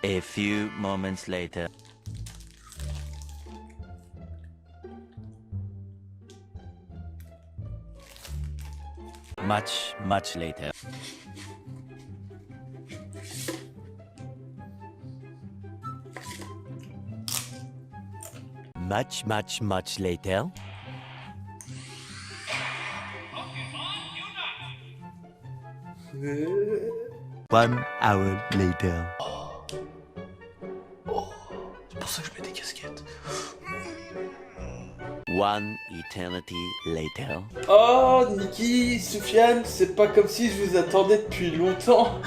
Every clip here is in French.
A few moments later. Much later. Much later. One hour later. C'est pour ça que je mets des casquettes. One eternity later. Oh, Niki, Soufiane, c'est pas comme si je vous attendais depuis longtemps.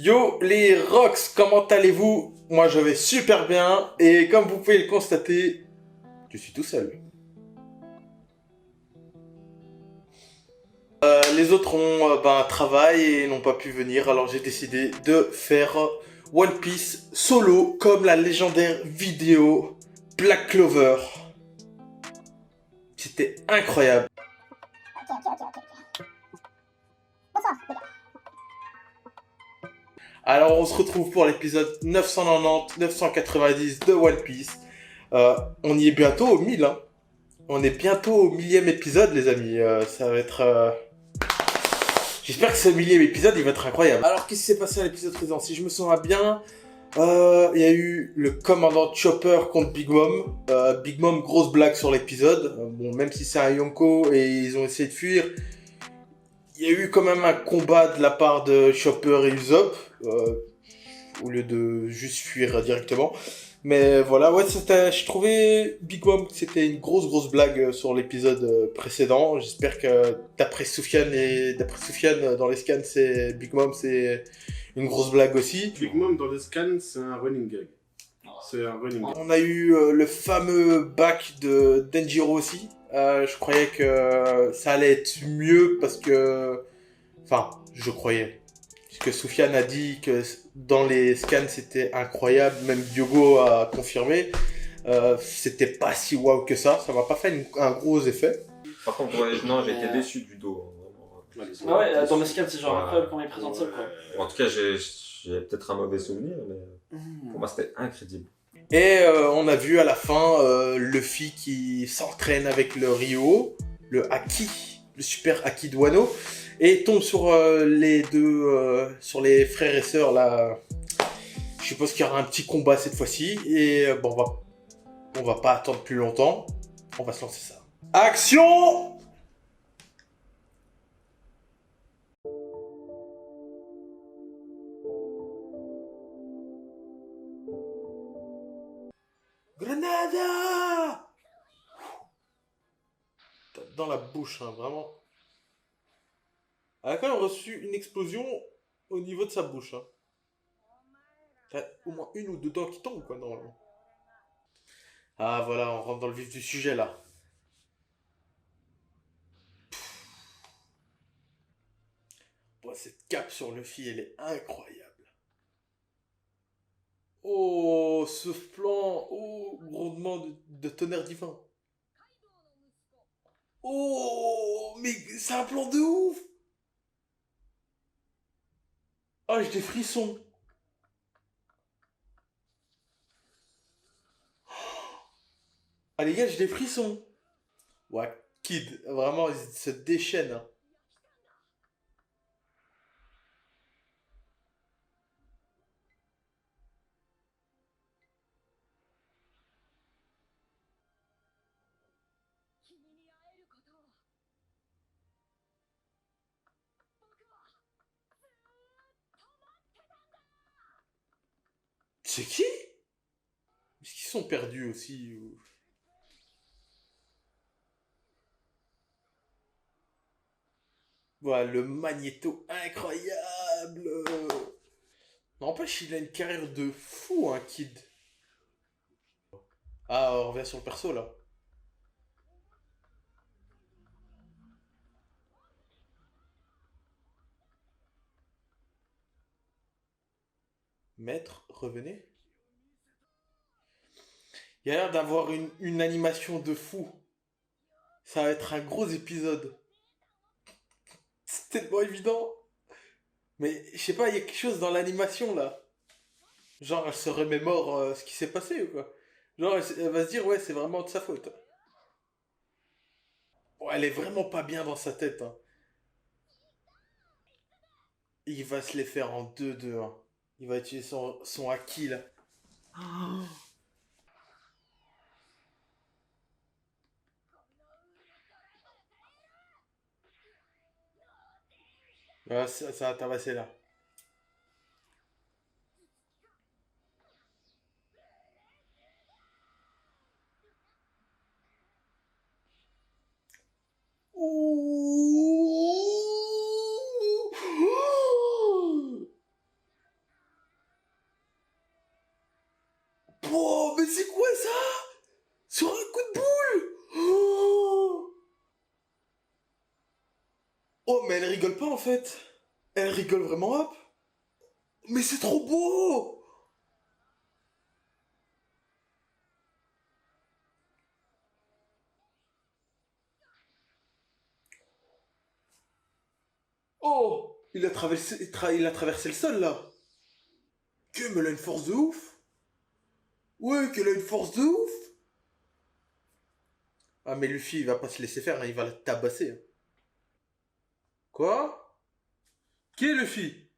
Yo les rocks, comment allez-vous? Moi je vais super bien et comme vous pouvez le constater, je suis tout seul. Les autres ont un travail et n'ont pas pu venir, alors j'ai décidé de faire One Piece solo comme la légendaire vidéo Black Clover. C'était incroyable. Alors on se retrouve pour l'épisode 990 de One Piece. On y est bientôt au 1000, hein. On est bientôt au 1000e épisode, les amis. Ça va être... J'espère que ce 1000e épisode, il va être incroyable. Alors, qu'est-ce qui s'est passé à l'épisode précédent? Si je me souviens bien, il y a eu le commandant Chopper contre Big Mom. Big Mom, grosse blague sur l'épisode. Bon, même si c'est un Yonko et ils ont essayé de fuir, il y a eu quand même un combat de la part de Chopper et Usopp, au lieu de juste fuir directement. Mais voilà, ouais, je trouvais Big Mom que c'était une grosse blague sur l'épisode précédent. J'espère que d'après Soufiane dans les scans, c'est Big Mom, c'est une grosse blague aussi. Big Mom dans les scans, c'est un running gag. C'est un running gag. On a eu le fameux back de Denjiro aussi. Je croyais que ça allait être mieux parce que... Enfin, je croyais. Parce que Soufiane a dit que dans les scans c'était incroyable, même Diogo a confirmé. C'était pas si waouh que ça m'a pas fait un gros effet. Par contre, ouais, non, j'ai été déçu du dos. Ah ouais, dans les scans, c'est genre incroyable quand il présente ça, quoi. En tout cas, j'ai peut-être un mauvais souvenir, mais pour moi, c'était incroyable. Et on a vu à la fin Luffy qui s'entraîne avec le Ryo, le Haki, le super Haki de Wano, et tombe sur les deux, sur les frères et sœurs là. Je suppose qu'il y aura un petit combat cette fois-ci, et bon, on va pas attendre plus longtemps, on va se lancer ça. Action! Grenada! Dans la bouche, hein, vraiment. Elle a quand même reçu une explosion au niveau de sa bouche. Hein. T'as au moins une ou deux dents qui tombent, quoi, normalement. Ah, voilà, on rentre dans le vif du sujet, là. Bon, cette cape sur Luffy, elle est incroyable. Oh, ce plan. Oh, grondement de tonnerre divin. Oh, mais c'est un plan de ouf. Ah, j'ai des frissons. Ah, les gars, j'ai des frissons. Ouais, Kid, vraiment, il se déchaîne. Hein. C'est qui? Est-ce qu'ils sont perdus aussi ou... Voilà, le magnéto incroyable. N'empêche, il a une carrière de fou, hein, Kid. Ah, on revient sur le perso, là. Maître, revenez. Il y a l'air d'avoir une animation de fou. Ça va être un gros épisode. C'est tellement évident. Mais je sais pas, il y a quelque chose dans l'animation là. Genre, elle se remémore ce qui s'est passé ou quoi. Genre, elle va se dire, ouais, c'est vraiment de sa faute. Bon, elle est vraiment pas bien dans sa tête. Hein. Il va se les faire en 2-2. Hein. Il va utiliser son haki là. Ah, ça va tabasser là. Ouh. Oh, mais c'est quoi ça? Sur un coup de boule? Oh, oh, mais elle rigole pas en fait. Elle rigole vraiment hop. Mais c'est trop beau! Oh! Il a traversé le sol là. Que, mais elle a une force de ouf. Ouais, qu'elle a une force de ouf. Ah, mais Luffy, il va pas se laisser faire, hein, il va la tabasser. Hein. Quoi? Qui est Luffy?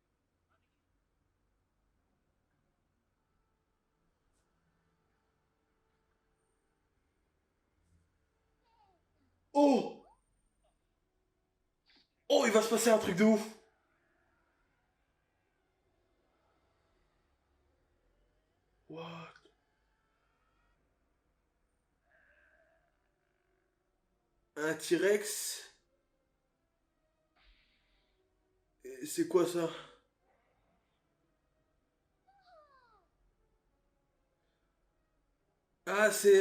Oh! Oh, il va se passer un truc de ouf. What? Un T-Rex? C'est quoi ça? Ah, c'est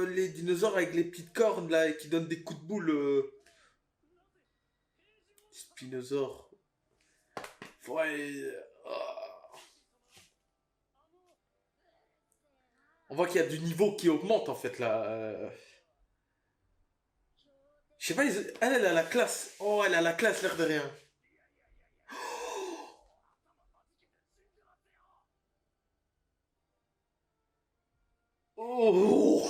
les dinosaures avec les petites cornes là qui donnent des coups de boule. Spinosaures. Ouais. On voit qu'il y a du niveau qui augmente en fait là. Je sais pas, elle a la classe. Oh, elle a la classe, l'air de rien. Oh, oh.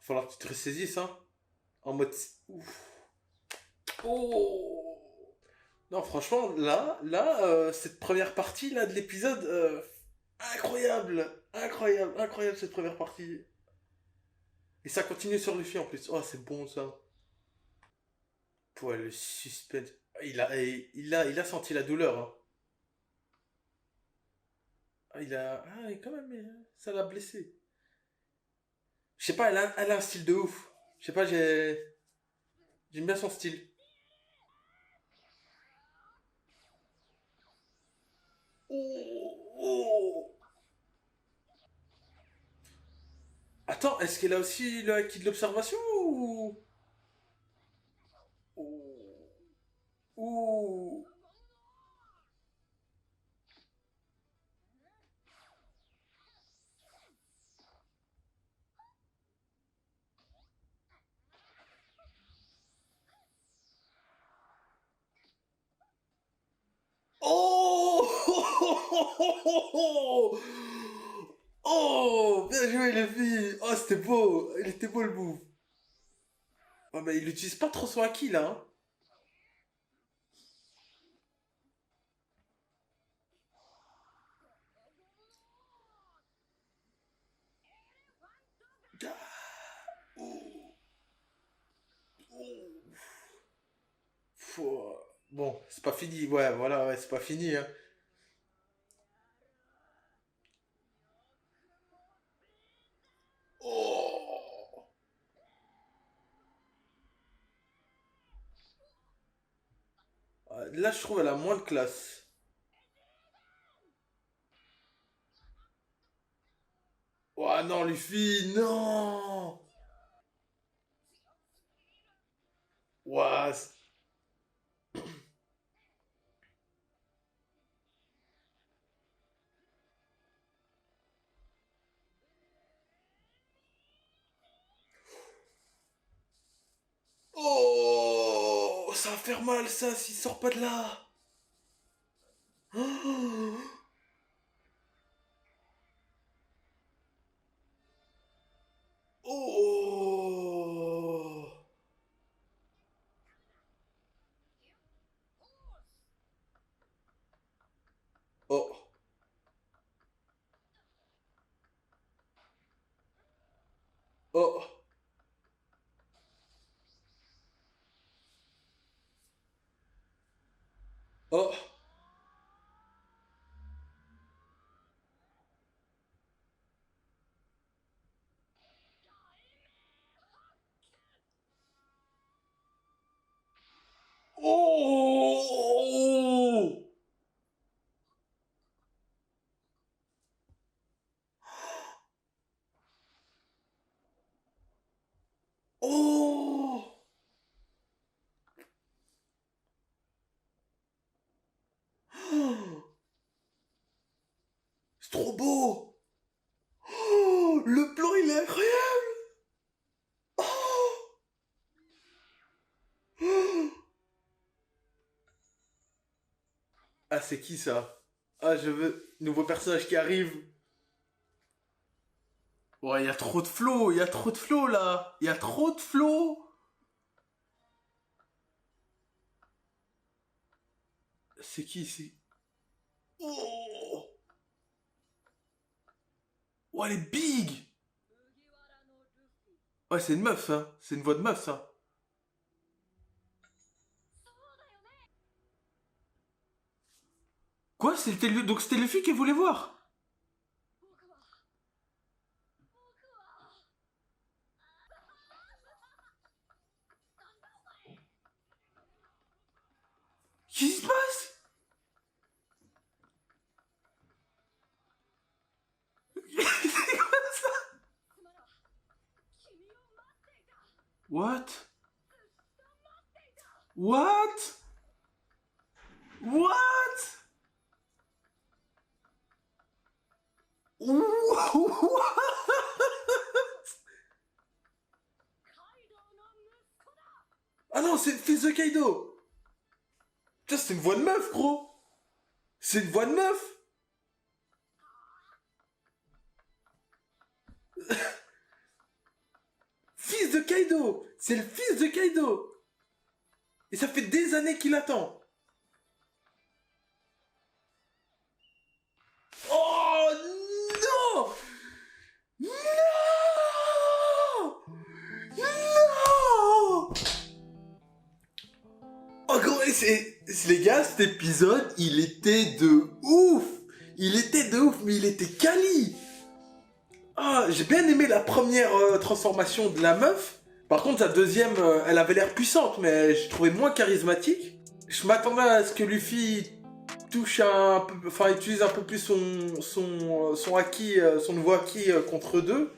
Falloir que tu te ressaisisses, hein. En mode. Ouf. Oh. Non, franchement, cette première partie là de l'épisode, incroyable, incroyable, incroyable cette première partie. Et ça continue sur Luffy en plus. Oh, c'est bon ça. Ouais, le suspense. Il a senti la douleur. Hein. Quand même, ça l'a blessé. Je sais pas, elle a un style de ouf. Je sais pas, j'aime bien son style. Oh, oh. Attends, est-ce qu'elle a aussi le acquis de l'observation ou... Ouh. Ouh. Oh. Oh, bien joué les filles. Oh, c'était beau. Il était beau le move. Oh, mais il utilise pas trop son acquis là. Hein. Oh. Oh. Bon, c'est pas fini. Ouais, voilà, ouais, c'est pas fini. Hein. Là, je trouve elle a moins de classe. Oh non, Luffy, non. Ouah. Oh, ça va faire mal ça s'il sort pas de là. Oh. Oh. Oh. Oh. Oh. Oh. Oh. C'est trop beau. Oh, le plan il est incroyable. Oh. Oh. Ah, c'est qui ça? Ah, je veux... Nouveau personnage qui arrive. Ouais, il y a trop de flow, il y a trop de flow là. Il y a trop de flow. C'est qui, c'est... Oh. Ouais, elle est big. Ouais, c'est une meuf, hein. C'est une voix de meuf, ça. Quoi? C'était le... Donc c'était le fille qu'elle voulait voir? Qu'est-ce qui se passe? C'est quoi ça? What? What? What? What? Ah non, c'est le fils de Kaido. Putain, c'est une voix de meuf, gros. C'est une voix de meuf. Fils de Kaido. C'est le fils de Kaido. Et ça fait des années qu'il attend. Oh non! Non! Non! Oh gros, les gars, cet épisode, il était de ouf! Il était de ouf, mais il était quali! Ah, j'ai bien aimé la première transformation de la meuf. Par contre, sa deuxième, elle avait l'air puissante, mais je trouvais moins charismatique. Je m'attendais à ce que Luffy touche un peu, enfin utilise un peu plus son acquis, son nouveau acquis contre eux deux.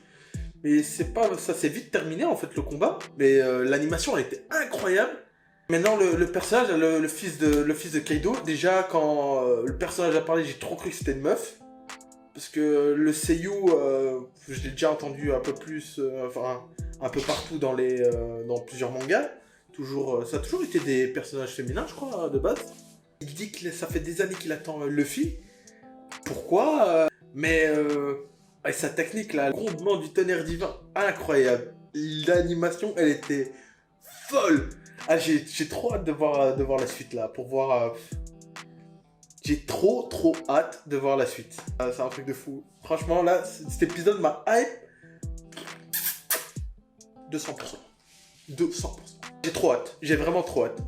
Mais c'est pas, ça s'est vite terminé en fait le combat. Mais l'animation elle était incroyable. Maintenant le personnage, le fils de Kaido, déjà quand le personnage a parlé, j'ai trop cru que c'était une meuf. Parce que le seiyuu, je l'ai déjà entendu un peu plus, enfin un peu partout dans dans plusieurs mangas. Toujours, ça a toujours été des personnages féminins, je crois, de base. Il dit que ça fait des années qu'il attend Luffy. Pourquoi Mais avec sa technique là, le grondement du tonnerre divin, incroyable. L'animation, elle était folle. Ah, j'ai trop hâte de voir la suite là, pour voir. J'ai trop hâte de voir la suite. C'est un truc de fou. Franchement là, cet épisode m'a hype 200%. 200%. J'ai trop hâte. J'ai vraiment trop hâte.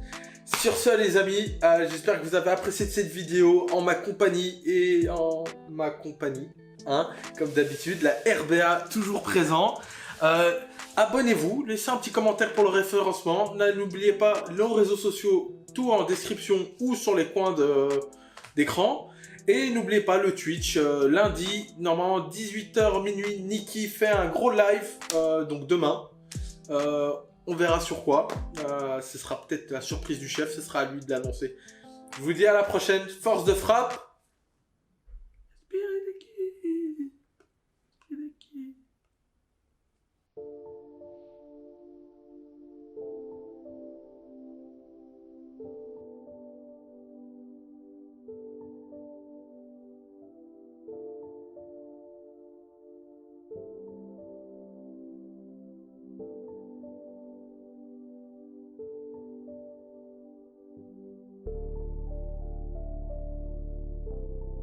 Sur ce les amis, j'espère que vous avez apprécié cette vidéo en ma compagnie et en ma compagnie, hein, comme d'habitude, la RBA toujours présent. Abonnez-vous, laissez un petit commentaire pour le référencement. N'oubliez pas nos réseaux sociaux tout en description ou sur les coins d'écran. Et n'oubliez pas le Twitch, lundi, normalement 18h minuit, Niki fait un gros live, donc demain. On verra sur quoi. Ce sera peut-être la surprise du chef, ce sera à lui de l'annoncer. Je vous dis à la prochaine, force de frappe.